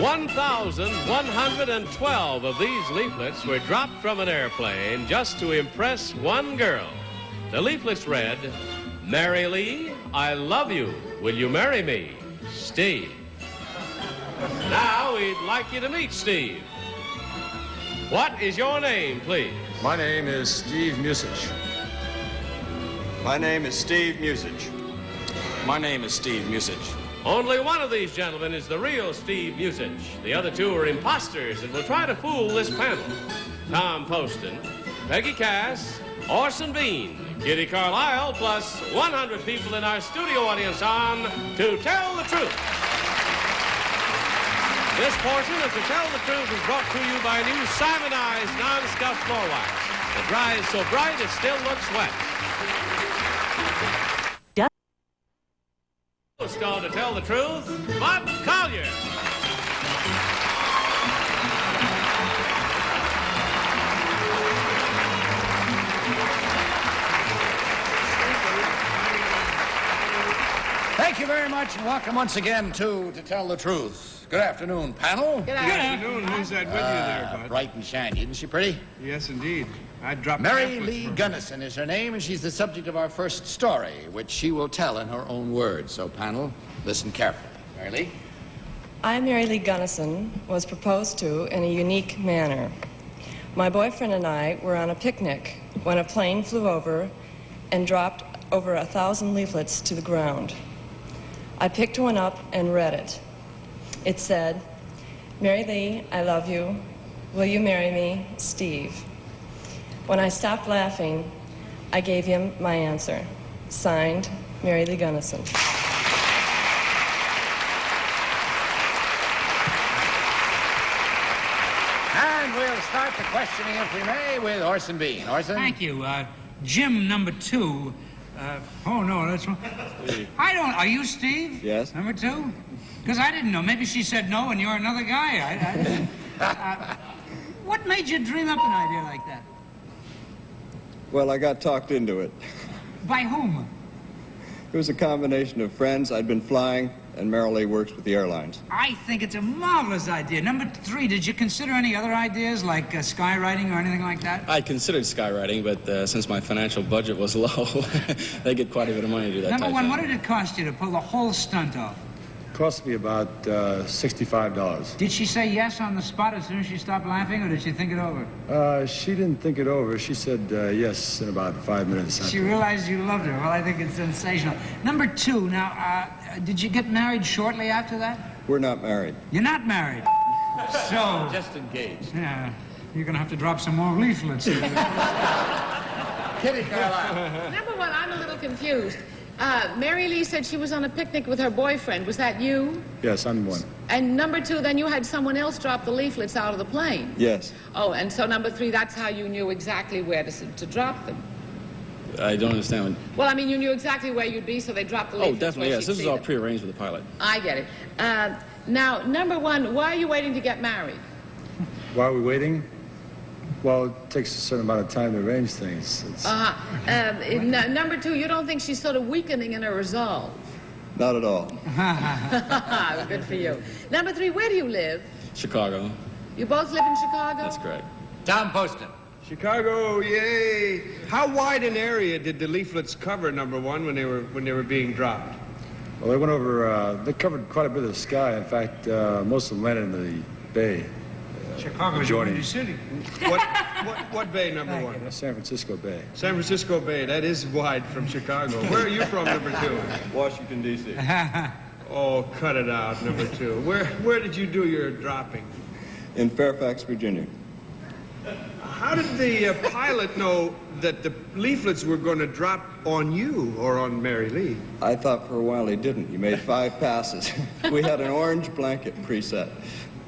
1,112 of these leaflets were dropped from an airplane just to impress one girl. The leaflets read, "Mary Lee, I love you. Will you marry me? Steve." Now we'd like you to meet Steve. What is your name, please? My name is Steve Musich. My name is Steve Musich. My name is Steve Musich. Only one of these gentlemen is the real Steve Musich. The other two are imposters and will try to fool this panel. Tom Poston, Peggy Cass, Orson Bean, Kitty Carlisle, plus 100 people in our studio audience on To Tell the Truth. This portion of To Tell the Truth is brought to you by new Simonized non-scuff floor wax. It dries so bright it still looks wet. Host on To Tell the Truth, Bob Collier. Thank you very much, and welcome once again to Tell the Truth. Good afternoon, panel. Good afternoon. Who's that with you there, Bud? Bright and shiny. Isn't she pretty? Yes, indeed. I dropped Mary pamphlets Lee for her. Gunnison is her name, and she's the subject of our first story, which she will tell in her own words. So, panel, listen carefully. Mary Lee? I, Mary Lee Gunnison, was proposed to in a unique manner. My boyfriend and I were on a picnic when a plane flew over and dropped over 1,000 leaflets to the ground. I picked one up and read it. It said, "Mary Lee, I love you. Will you marry me, Steve?" When I stopped laughing, I gave him my answer. Signed, Mary Lee Gunnison. And we'll start the questioning, if we may, with Orson Bean. Orson? Thank you. Jim number 2. Oh, no, that's wrong. I don't... Are you Steve? Yes. Number 2? Because I didn't know. Maybe she said no and you're another guy. What made you dream up an idea like that? Well, I got talked into it. By whom? It was a combination of friends. I'd been flying, and Mary Lee works with the airlines. I think it's a marvelous idea. Number 3, did you consider any other ideas like skywriting or anything like that? I considered skywriting, but since my financial budget was low, they get quite a bit of money to do that Number type 1, thing. what did it cost you to pull the whole stunt off? Cost me about $65. Did she say yes on the spot as soon as she stopped laughing, or did she think it over? She didn't think it over. She said yes in about 5 minutes. She realized you loved her. Well, I think it's sensational. Number 2, now, did you get married shortly after that? We're not married. You're not married. So, Just engaged. yeah, you're going to have to drop some more leaflets. Kitty Carlisle. Number 1, I'm a little confused. Mary Lee said she was on a picnic with her boyfriend. Was that you? Yes, I'm one. And number 2, then you had someone else drop the leaflets out of the plane. Yes. Oh, and so number 3, that's how you knew exactly where to drop them. I don't understand. Well, I mean, you knew exactly where you'd be, so they dropped the Oh, leaflets. definitely, where yes. she'd This is see all them. prearranged with the pilot. I get it. Now, number 1, why are you waiting to get married? Why are we waiting? Well, it takes a certain amount of time to arrange things. Number 2, you don't think she's sort of weakening in her resolve? Not at all. Good for you. Number 3, where do you live? Chicago. You both live in Chicago? That's correct. Tom Poston. Chicago, yay! How wide an area did the leaflets cover, number 1, when they were being dropped? Well, they went over, they covered quite a bit of the sky. In fact, most of them landed in the bay. Chicago's a windy city. What bay, number 1? San Francisco Bay. San Francisco Bay. That is wide from Chicago. Where are you from, number 2? Washington, D.C. Oh, cut it out, number 2. Where did you do your dropping? In Fairfax, Virginia. How did the pilot know that the leaflets were going to drop on you or on Mary Lee? I thought for a while he didn't. He made 5 passes. We had an orange blanket preset,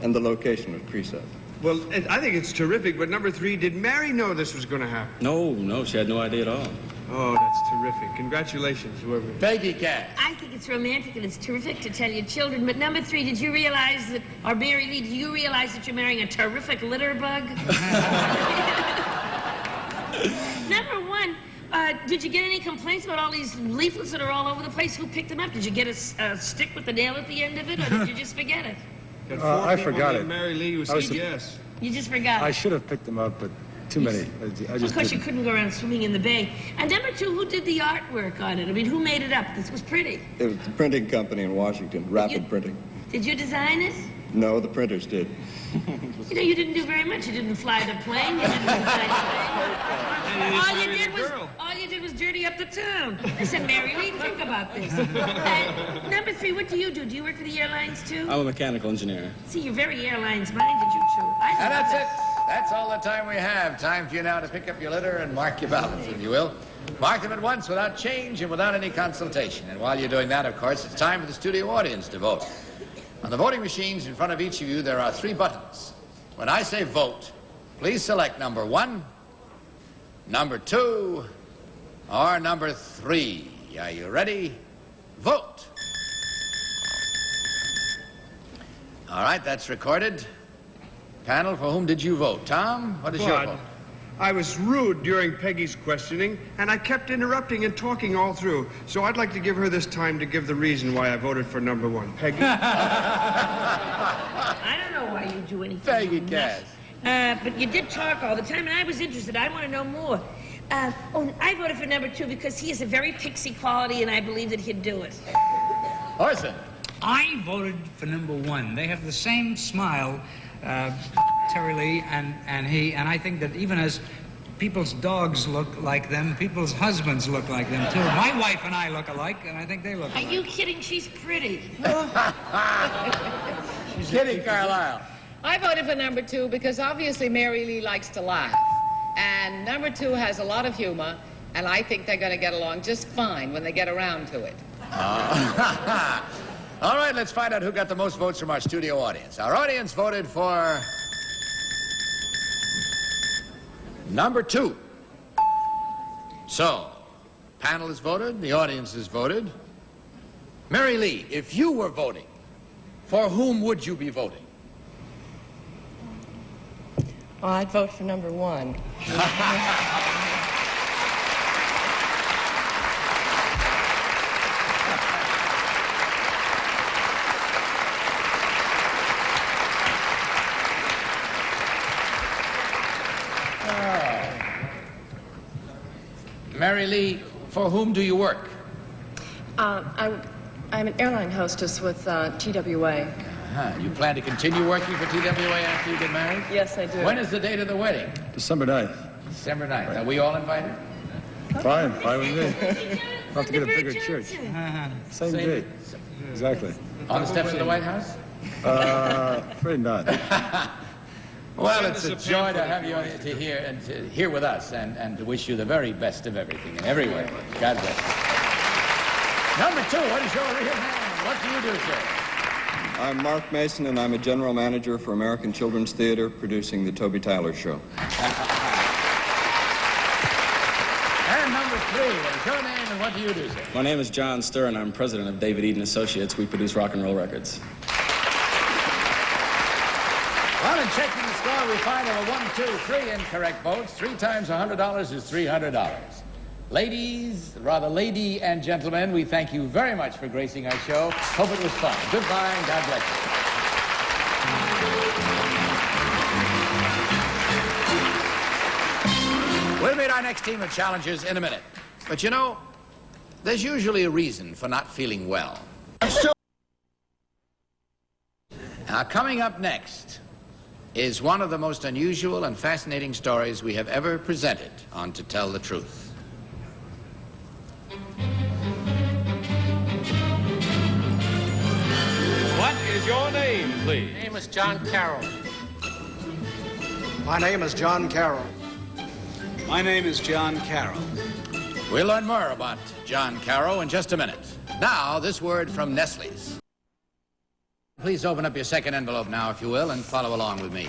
and the location was preset. Well, I think it's terrific, but number 3, did Mary know this was going to happen? No, she had no idea at all. Oh, that's terrific. Congratulations, whoever. Peggy Cass. I think it's romantic and it's terrific to tell your children. But number 3, did you realize that, or Mary Lee, did you realize that you're marrying a terrific litter bug? Number 1, did you get any complaints about all these leaflets that are all over the place? Who picked them up? Did you get a stick with the nail at the end of it, or did you just forget it? Got 4 I people forgot named it. Mary Lee who I was said yes. You just forgot. I should have picked them up, but too many. I Of just course, you didn't. couldn't go around swimming in the bay. And number 2, who did the artwork on it? I mean, who made it up? This was pretty. It was the printing company in Washington, Rapid Printing. Did you design it? No, the printers did. You know, you didn't do very much. You didn't fly the plane. You didn't design the plane. All you did was dirty up the town. I said, Mary Lee, think about this. Number 3, what do you do? Do you work for the airlines, too? I'm a mechanical engineer. See, you're very airlines-minded, you two. And that's it. That's all the time we have. Time for you now to pick up your litter and mark your ballots, if you will. Mark them at once without change and without any consultation. And while you're doing that, of course, it's time for the studio audience to vote. On the voting machines in front of each of you, there are 3 buttons. When I say vote, please select number 1, number 2, or number 3. Are you ready? Vote. All right, that's recorded. Panel, for whom did you vote? Tom, what is your Bud, vote? I was rude during Peggy's questioning, and I kept interrupting and talking all through. So I'd like to give her this time to give the reason why I voted for number 1. Peggy? I don't know why you do anything. Peggy Cass. But you did talk all the time, and I was interested. I want to know more. I voted for number 2 because he has a very pixie quality, and I believe that he'd do it. Orson. I voted for number 1. They have the same smile, Terry Lee and he, and I think that even as people's dogs look like them, people's husbands look like them, too. My wife and I look alike, and I think they look alike. Are you kidding? She's pretty. Kitty Carlisle. I voted for number 2 because obviously Mary Lee likes to laugh. And number 2 has a lot of humor, and I think they're going to get along just fine when they get around to it. All right, let's find out who got the most votes from our studio audience. Our audience voted for number 2. So, panel has voted, the audience has voted. Mary Lee, if you were voting, for whom would you be voting? Well, I'd vote for number 1. Mary Lee, for whom do you work? I'm an airline hostess with TWA. You plan to continue working for TWA after you get married? Yes, I do. When is the date of the wedding? December 9th. December 9th. Are we all invited? Fine with me. We'll have to get a bigger church. Same date. Exactly. On the steps of the White House? Afraid not. Well, it's a joy to have you here with us and to wish you the very best of everything in every way. God bless you. Number 2, what is your real name? What do you do, sir? I'm Mark Mason, and I'm a general manager for American Children's Theater, producing The Toby Tyler Show. And number 3, what is your name and what do you do, sir? My name is John Sturr, and I'm president of David Eden Associates. We produce rock and roll records. Well, in checking the score, we find there were 1, 2, 3 incorrect votes. 3 times $100 is $300. Ladies, rather lady and gentlemen, we thank you very much for gracing our show. Hope it was fun. Goodbye and God bless you. We'll meet our next team of challengers in a minute. But you know, there's usually a reason for not feeling well. Now, coming up next is one of the most unusual and fascinating stories we have ever presented on To Tell the Truth. What is your name, please? My name is John Carroll. My name is John Carroll. My name is John Carroll. We'll learn more about John Carroll in just a minute. Now, this word from Nestle's. Please open up your second envelope now, if you will, and follow along with me.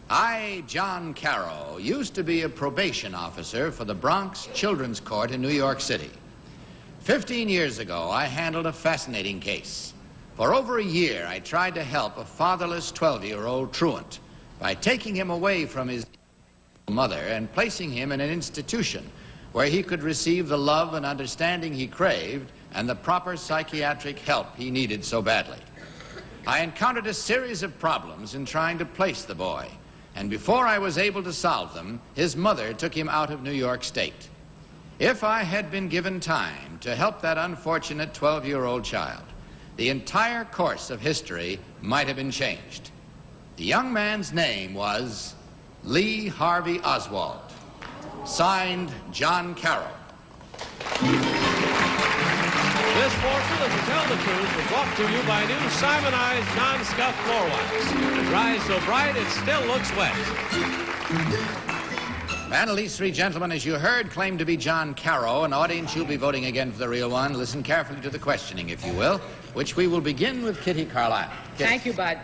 I, John Carroll, used to be a probation officer for the Bronx Children's Court in New York City. 15 years ago, I handled a fascinating case. For over a year, I tried to help a fatherless 12-year-old truant by taking him away from his mother and placing him in an institution where he could receive the love and understanding he craved and the proper psychiatric help he needed so badly. I encountered a series of problems in trying to place the boy. And before I was able to solve them, his mother took him out of New York State. If I had been given time to help that unfortunate 12-year-old child, the entire course of history might have been changed. The young man's name was Lee Harvey Oswald. Signed, John Carroll. This portion of To Tell the Truth was brought to you by new Simonized Non-Scuff Floor Wax. It dries so bright it still looks wet. And these three gentlemen, as you heard, claim to be John Carroll. An audience, you'll be voting again for the real one. Listen carefully to the questioning, if you will, which we will begin with Kitty Carlisle. Kitty. Thank you, Bud.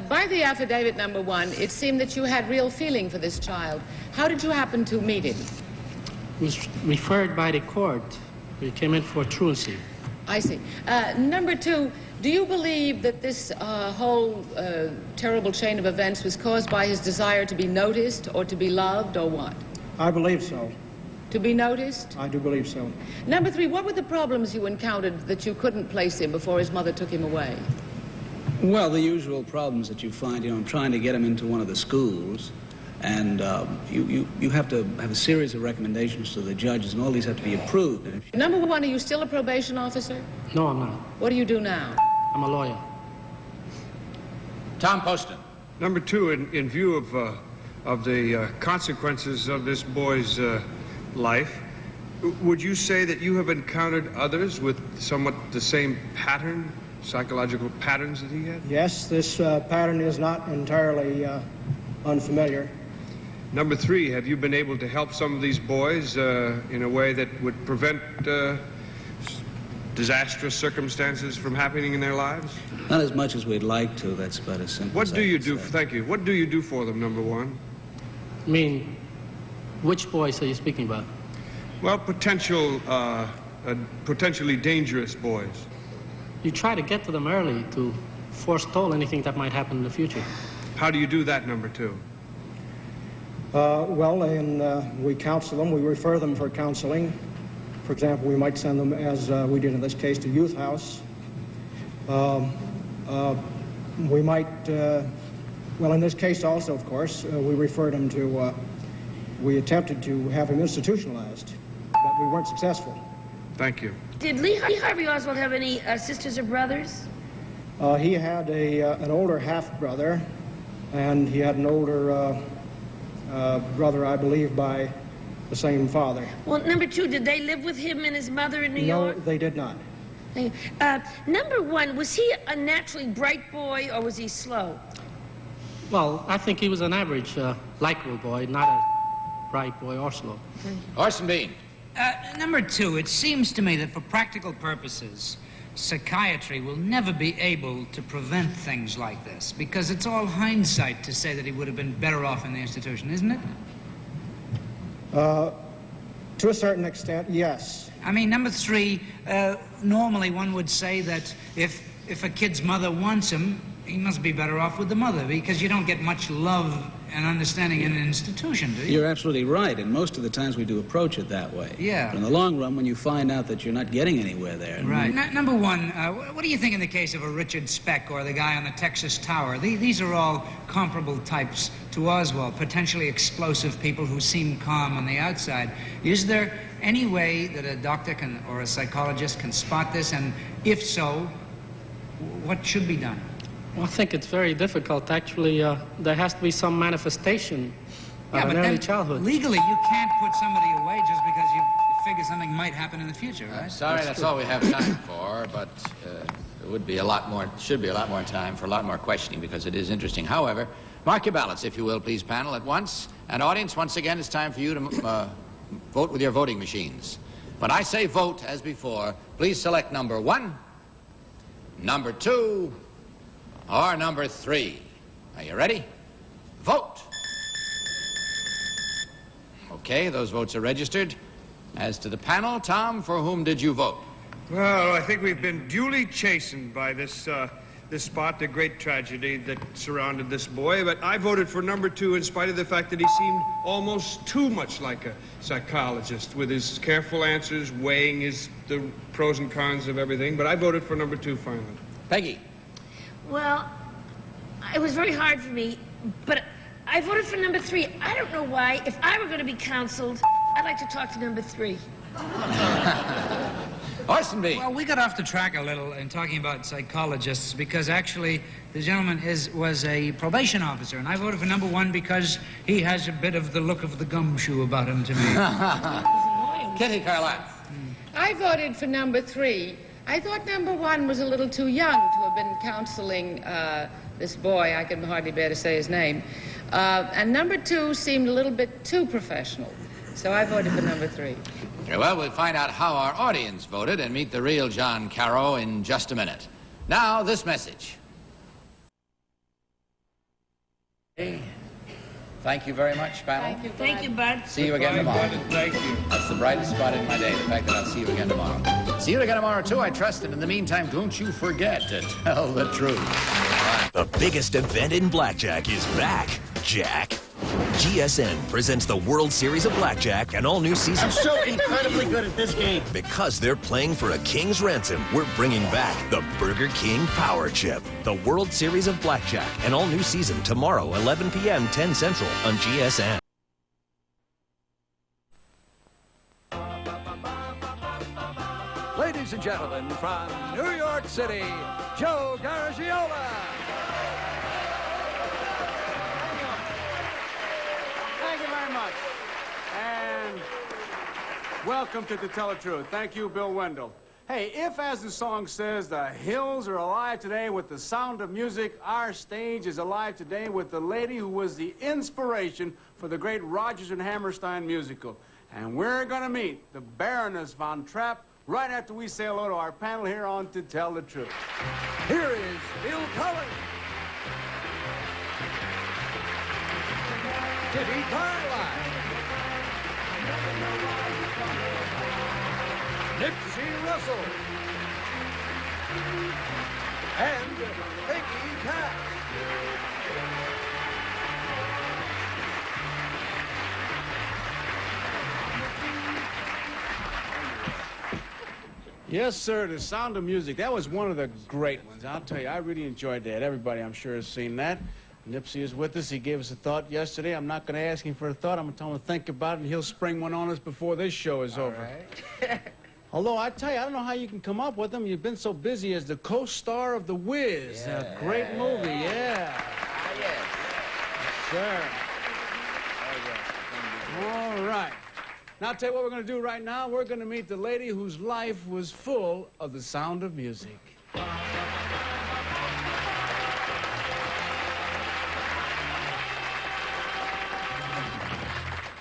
By the affidavit number 1, it seemed that you had real feeling for this child. How did you happen to meet him? He was referred by the court. We came in for truancy. I see. Number 2, do you believe that this whole terrible chain of events was caused by his desire to be noticed or to be loved or what? I believe so. To be noticed? I do believe so. Number 3, what were the problems you encountered that you couldn't place him before his mother took him away? Well, the usual problems that you find, you know, trying to get him into one of the schools. And you have to have a series of recommendations to the judges, and all these have to be approved. Number 1, are you still a probation officer? No, I'm not. What do you do now? I'm a lawyer. Tom Poston. Number 2, in view of the consequences of this boy's life, would you say that you have encountered others with somewhat the same pattern, psychological patterns that he had? Yes, this pattern is not entirely unfamiliar. Number 3, have you been able to help some of these boys in a way that would prevent disastrous circumstances from happening in their lives? Not as much as we'd like to, that's about as simple What as do I you can do, say. thank you, what do you do for them, number 1? I mean, which boys are you speaking about? Well, potentially dangerous boys. You try to get to them early to forestall anything that might happen in the future. How do you do that, number 2? We counsel them. We refer them for counseling. For example, we might send them, as we did in this case, to youth house. We might, well, in this case also, of course, we referred him to, we attempted to have him institutionalized, but we weren't successful. Thank you. Did Lee Harvey Oswald have any sisters or brothers? He had an older half-brother, and he had an older brother, I believe, by the same father. Well, number 2, did they live with him and his mother in New York? No, they did not. Number 1, was he a naturally bright boy or was he slow? Well, I think he was an average, likable boy, not a bright boy or slow. Orson Bean. Number 2, it seems to me that for practical purposes, psychiatry will never be able to prevent things like this, because it's all hindsight to say that he would have been better off in the institution, isn't it? To a certain extent, yes. I mean, number 3, normally one would say that if a kid's mother wants him, he must be better off with the mother, because you don't get much love and understanding in an institution, do you? You're absolutely right, and most of the times we do approach it that way. Yeah. But in the long run, when you find out that you're not getting anywhere there... Right. Number 1, what do you think in the case of a Richard Speck or the guy on the Texas Tower? These are all comparable types to Oswald, potentially explosive people who seem calm on the outside. Is there any way that a doctor can, or a psychologist can spot this, and if so, what should be done? Well, I think it's very difficult. Actually, there has to be some manifestation of an early childhood. Legally, you can't put somebody away just because you figure something might happen in the future, right? Sorry, that's all we have time for, but there would be a lot more, should be a lot more time for a lot more questioning because it is interesting. However, mark your ballots, if you will, please, panel, at once. And audience, once again, it's time for you to vote with your voting machines. When I say vote, as before, please select number 1, number 2, or number 3. Are you ready? Vote. Okay, those votes are registered. As to the panel, Tom, for whom did you vote? Well, I think we've been duly chastened by this spot, the great tragedy that surrounded this boy, but I voted for number 2 in spite of the fact that he seemed almost too much like a psychologist with his careful answers, weighing the pros and cons of everything, but I voted for number 2 finally. Peggy. Well, it was very hard for me, but I voted for number 3. I don't know why. If I were going to be counseled, I'd like to talk to number 3. Orson-B. Well, we got off the track a little in talking about psychologists because actually the gentleman was a probation officer, and I voted for number 1 because he has a bit of the look of the gumshoe about him to me. Kitty Carlisle. I voted for number 3. I thought number 1 was a little too young to have been counseling this boy. I can hardly bear to say his name. And number 2 seemed a little bit too professional. So I voted for number 3. Very well, we'll find out how our audience voted and meet the real John Caro in just a minute. Now, this message. Hey, thank you very much, panel. Thank you, Bud. Thank you, Bud. See you again tomorrow. Thank you. That's the brightest spot in my day, the fact that I'll see you again tomorrow. See you again tomorrow, too, I trust. And in the meantime, don't you forget to tell the truth. The biggest event in blackjack is back, Jack. GSN presents the World Series of Blackjack and all new season. I'm so incredibly good at this game. Because they're playing for a king's ransom, we're bringing back the Burger King Power Chip. The World Series of Blackjack and all new season tomorrow, 11 p.m., 10 Central on GSN. Ladies and gentlemen, from New York City, Joe Garagiola. Thank you very much. And welcome to Tell the Truth. Thank you, Bill Wendell. Hey, if, as the song says, the hills are alive today with the sound of music, our stage is alive today with the lady who was the inspiration for the great Rodgers and Hammerstein musical. And we're going to meet the Baroness von Trapp right after we say hello to our panel here on To Tell the Truth. Here is Bill Cullen. Kitty Carlisle. Nipsey Russell. And Peggy Cash. Yes, sir, The Sound of Music. That was one of the great ones. I'll tell you, I really enjoyed that. Everybody, I'm sure, has seen that. Nipsey is with us. He gave us a thought yesterday. I'm not going to ask him for a thought. I'm going to tell him to think about it, and he'll spring one on us before this show is over. Right. Although, I tell you, I don't know how you can come up with them. You've been so busy as the co-star of The Wiz. Yeah. A great movie, yeah. Sure. All right. Now, I'll tell you what we're going to do right now. We're going to meet the lady whose life was full of the sound of music.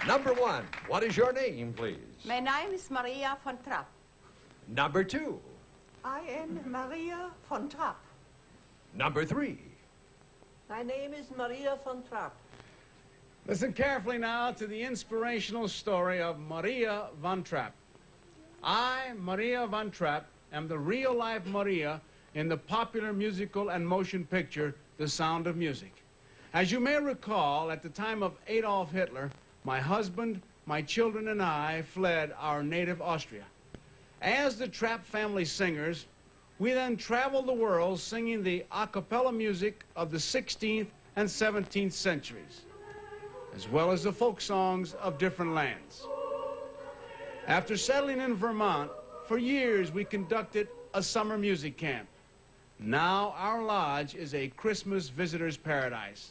Number 1, what is your name, please? My name is Maria von Trapp. Number 2. I am Maria von Trapp. Number 3. My name is Maria von Trapp. Listen carefully now to the inspirational story of Maria von Trapp. I, Maria von Trapp, am the real-life Maria in the popular musical and motion picture, The Sound of Music. As you may recall, at the time of Adolf Hitler, my husband, my children, and I fled our native Austria. As the Trapp family singers, we then traveled the world singing the a cappella music of the 16th and 17th centuries, as well as the folk songs of different lands. After settling in Vermont, for years we conducted a summer music camp. Now our lodge is a Christmas visitor's paradise.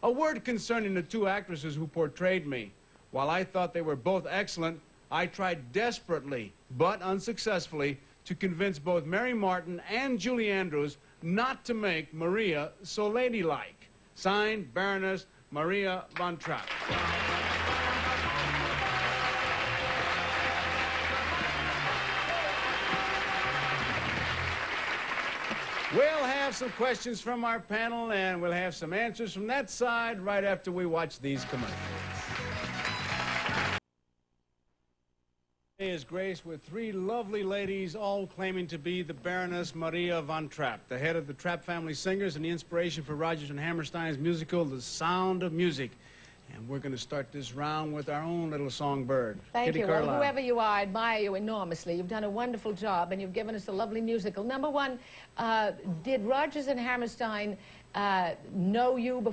A word concerning the two actresses who portrayed me. While I thought they were both excellent, I tried desperately, but unsuccessfully, to convince both Mary Martin and Julie Andrews not to make Maria so ladylike. Signed, Baroness Maria von Trapp. We'll have some questions from our panel, and we'll have some answers from that side right after we watch these commercials. Today is graced with three lovely ladies, all claiming to be the Baroness Maria von Trapp, the head of the Trapp family singers and the inspiration for Rodgers and Hammerstein's musical, The Sound of Music. And we're going to start this round with our own little songbird, Thank Kitty you. Carlisle. Well, whoever you are, I admire you enormously. You've done a wonderful job, and you've given us a lovely musical. Number one, did Rodgers and Hammerstein know you before?